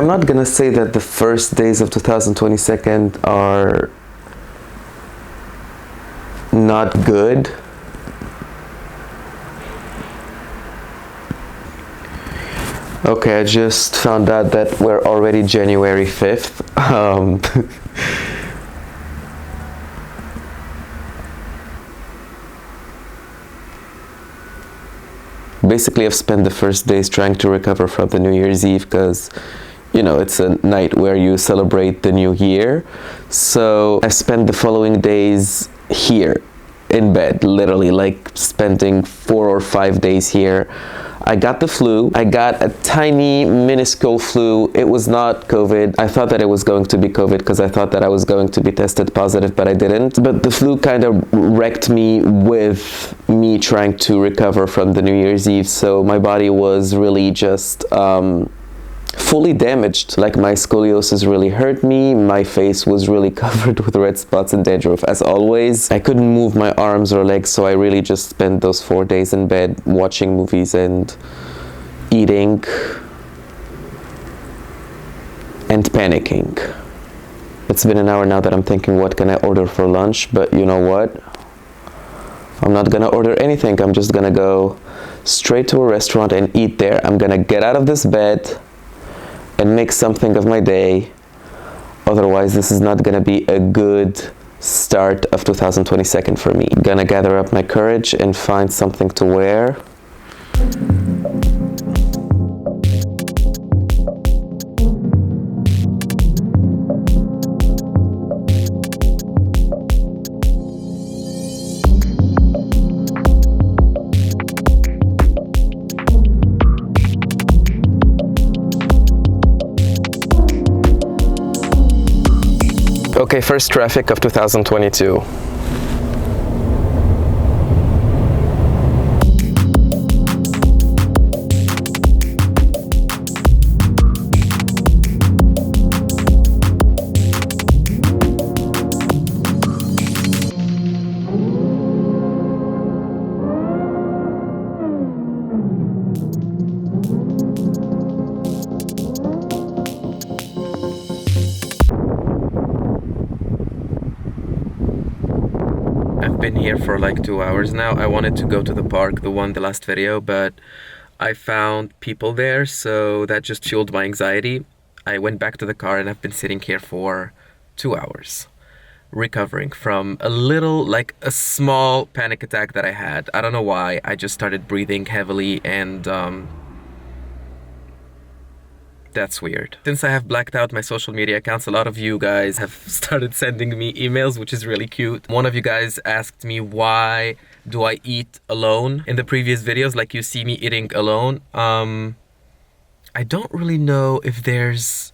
I'm not gonna say that the first days of 2022 are not good. Okay, I just found out that we're already January 5th. Basically, I've spent the first days trying to recover from the New Year's Eve because, it's a night where you celebrate the new year. So I spent the following days here in bed, literally, like spending 4 or 5 days here. I got the flu. I got a tiny, minuscule flu. It was not COVID. I thought that it was going to be COVID because I thought that I was going to be tested positive, but I didn't. But the flu kind of wrecked me with me trying to recover from the New Year's Eve. So my body was really just fully damaged. Like, my scoliosis really hurt me. My face was really covered with red spots and dandruff, as always. I couldn't move my arms or legs, so I really just spent those 4 days in bed watching movies and eating and panicking. It's been an hour now that I'm thinking, what can I order for lunch? But you know what? I'm not gonna order anything. I'm just gonna go straight to a restaurant and eat there. I'm gonna get out of this bed and make something of my day. Otherwise, this is not gonna be a good start of 2022 for me. Gonna gather up my courage and find something to wear. Okay, first traffic of 2022. I've been here for like 2 hours now. I wanted to go to the park, the last video, but I found people there, so that just fueled my anxiety. I went back to the car and I've been sitting here for 2 hours, recovering from a small panic attack that I had. I don't know why. I just started breathing heavily and that's weird. Since I have blacked out my social media accounts, a lot of you guys have started sending me emails, which is really cute. One of you guys asked me, why do I eat alone in the previous videos, like you see me eating alone? I don't really know if there's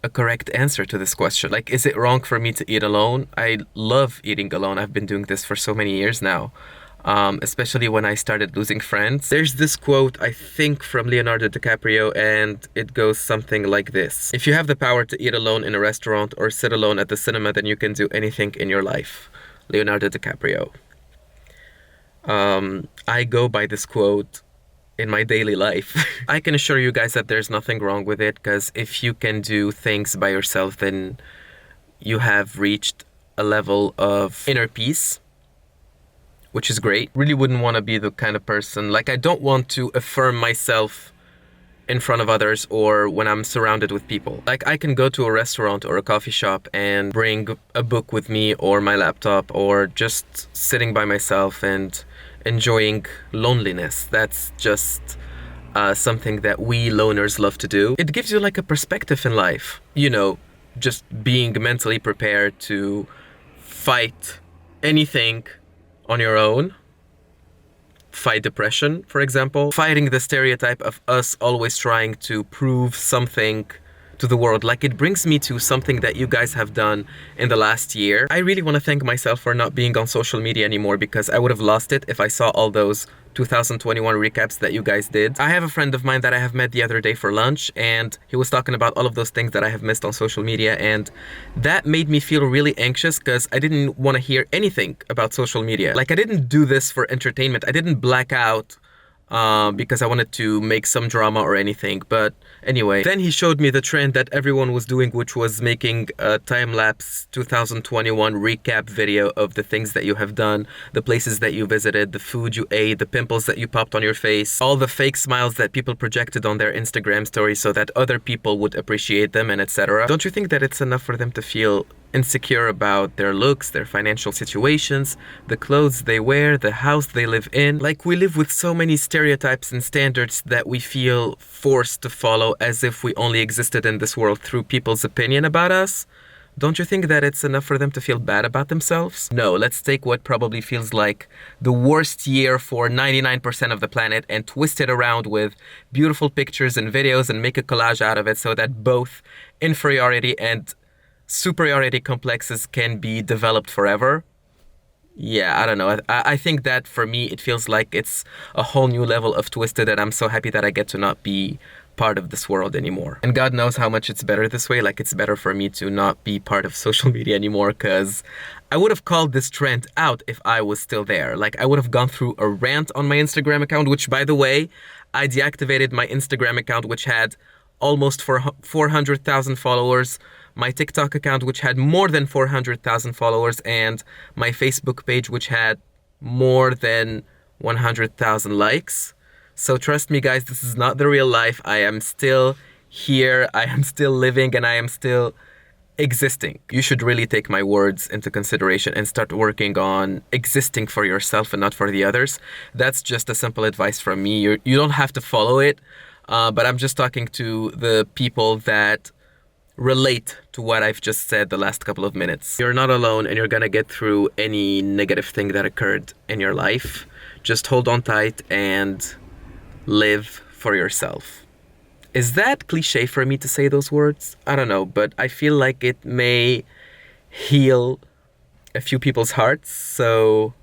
a correct answer to this question. Like, is it wrong for me to eat alone? I love eating alone. I've been doing this for so many years now. Especially when I started losing friends. There's this quote, I think from Leonardo DiCaprio, and it goes something like this. If you have the power to eat alone in a restaurant or sit alone at the cinema, then you can do anything in your life. Leonardo DiCaprio. I go by this quote in my daily life. I can assure you guys that there's nothing wrong with it, because if you can do things by yourself, then you have reached a level of inner peace, which is great. Really wouldn't want to be the kind of person, like, I don't want to affirm myself in front of others or when I'm surrounded with people. Like, I can go to a restaurant or a coffee shop and bring a book with me or my laptop, or just sitting by myself and enjoying loneliness. That's just something that we loners love to do. It gives you like a perspective in life, just being mentally prepared to fight anything on your own. Fight depression, for example. Fighting the stereotype of us always trying to prove something to the world. Like, it brings me to something that you guys have done in the last year. I really want to thank myself for not being on social media anymore, because I would have lost it if I saw all those 2021 recaps that you guys did. I have a friend of mine that I have met the other day for lunch, and he was talking about all of those things that I have missed on social media, and that made me feel really anxious because I didn't want to hear anything about social media. Like, I didn't do this for entertainment. I didn't black out because I wanted to make some drama or anything. But anyway, then he showed me the trend that everyone was doing, which was making a time-lapse 2021 recap video of the things that you have done, the places that you visited, the food you ate, the pimples that you popped on your face, all the fake smiles that people projected on their Instagram stories so that other people would appreciate them, and etc. Don't you think that it's enough for them to feel insecure about their looks, their financial situations, the clothes they wear, the house they live in? Like, we live with so many stereotypes and standards that we feel forced to follow as if we only existed in this world through people's opinion about us. Don't you think that it's enough for them to feel bad about themselves? No, let's take what probably feels like the worst year for 99% of the planet and twist it around with beautiful pictures and videos and make a collage out of it so that both inferiority and superiority complexes can be developed forever. Yeah, I don't know. I think that for me, it feels like it's a whole new level of twisted, and I'm so happy that I get to not be part of this world anymore. And God knows how much it's better this way. Like, it's better for me to not be part of social media anymore, because I would have called this trend out if I was still there. Like, I would have gone through a rant on my Instagram account, which, by the way, I deactivated my Instagram account, which had almost 400,000 followers, my TikTok account, which had more than 400,000 followers, and my Facebook page, which had more than 100,000 likes. So trust me, guys, this is not the real life. I am still here, I am still living, and I am still existing. You should really take my words into consideration and start working on existing for yourself and not for the others. That's just a simple advice from me. You don't have to follow it, but I'm just talking to the people that relate to what I've just said the last couple of minutes. You're not alone, and you're gonna get through any negative thing that occurred in your life. Just hold on tight and live for yourself. Is that cliche for me to say those words? I don't know, but I feel like it may heal a few people's hearts. So,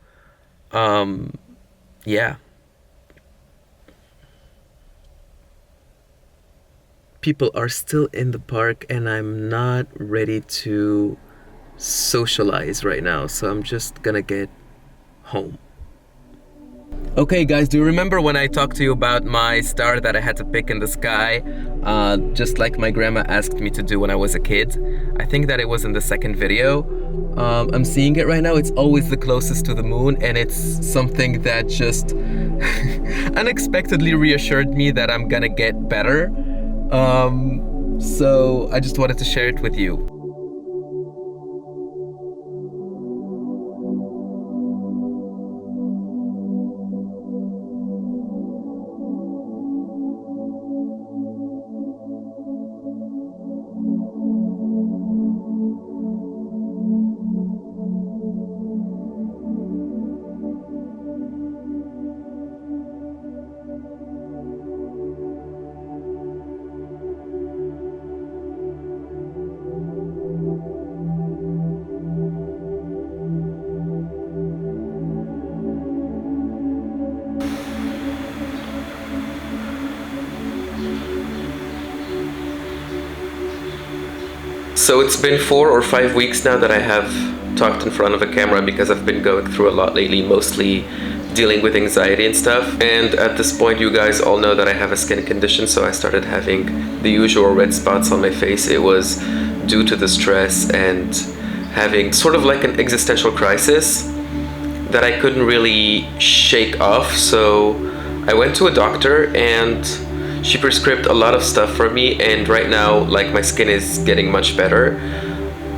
yeah. People are still in the park and I'm not ready to socialize right now, so I'm just gonna get home. Okay guys, do you remember when I talked to you about my star that I had to pick in the sky, just like my grandma asked me to do when I was a kid? I think that it was in the second video. I'm seeing it right now. It's always the closest to the moon, and it's something that just unexpectedly reassured me that I'm gonna get better. So I just wanted to share it with you. So it's been 4 or 5 weeks now that I have talked in front of a camera because I've been going through a lot lately, mostly dealing with anxiety and stuff. And at this point, you guys all know that I have a skin condition, so I started having the usual red spots on my face. It was due to the stress and having sort of like an existential crisis that I couldn't really shake off. So I went to a doctor and she prescribed a lot of stuff for me, and right now, like, my skin is getting much better.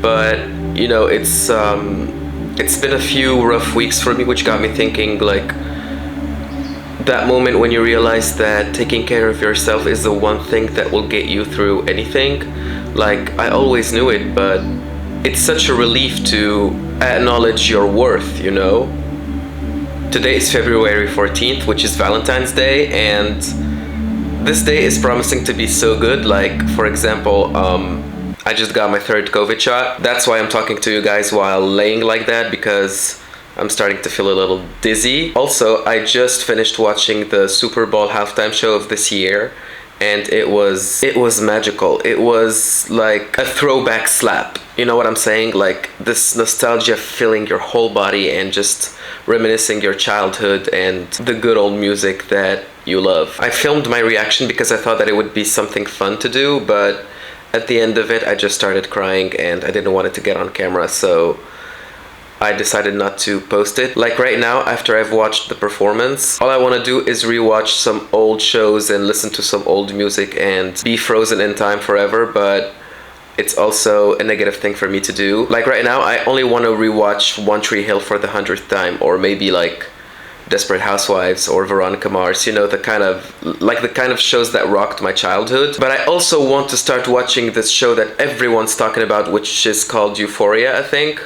But you know, it's been a few rough weeks for me, which got me thinking, like, that moment when you realize that taking care of yourself is the one thing that will get you through anything. Like, I always knew it, but it's such a relief to acknowledge your worth, you know? Today is February 14th, which is Valentine's Day, and this day is promising to be so good. Like, for example, I just got my 3rd COVID shot. That's why I'm talking to you guys while laying like that, because I'm starting to feel a little dizzy. Also, I just finished watching the Super Bowl halftime show of this year, and it was magical. It was like a throwback slap. You know what I'm saying? Like this nostalgia filling your whole body and just reminiscing your childhood and the good old music that you love. I filmed my reaction because I thought that it would be something fun to do, but at the end of it, I just started crying and I didn't want it to get on camera, so I decided not to post it. Like right now, after I've watched the performance, all I want to do is rewatch some old shows and listen to some old music and be frozen in time forever, but it's also a negative thing for me to do. Like right now, I only want to rewatch One Tree Hill for the 100th time, or maybe like Desperate Housewives or Veronica Mars, you know, the kind of shows that rocked my childhood. But I also want to start watching this show that everyone's talking about, which is called Euphoria, I think.